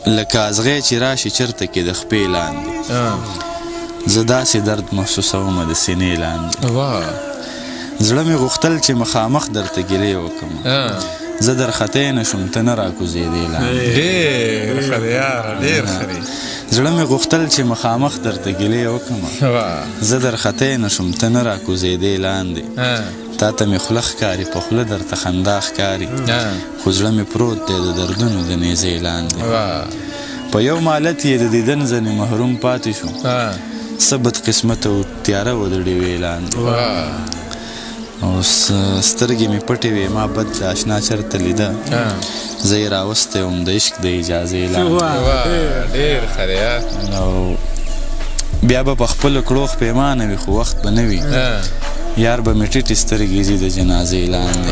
لکه ازغی چې راشي چرته کې د خپې لاندې زه داسې درد محسوسومه د سینې لاندې زړه مې غوښتل چې مخامخ درته ګیلې وکړم زه درخطی نه شوم ته نه راکوزېدې لاندې زړه مې غوښتل چې مخامخ درته ګیلې وکړم زه درخطی نه شوم ته نه راکوزېدې لاندې تا ته مې خوله ښکاري په خوله درته خندا ښکاري خو زړه مې پروت دی د دردونو د نیزې لاندې په یو مالت یې د دیدن ځنې محروم پاتې شو څه بدقسمته و تیاره و د ډېوې لاندې او سترګې مې پټې وې ما بد د اشنا چرته لیده زه یې راوستی وم د عشق د اجازې لاندې او بیا به په خپلو کړو پېمانه وي خو وخت به نه وي یار به مې ټیټې سترګې ځي د جنازې لاندې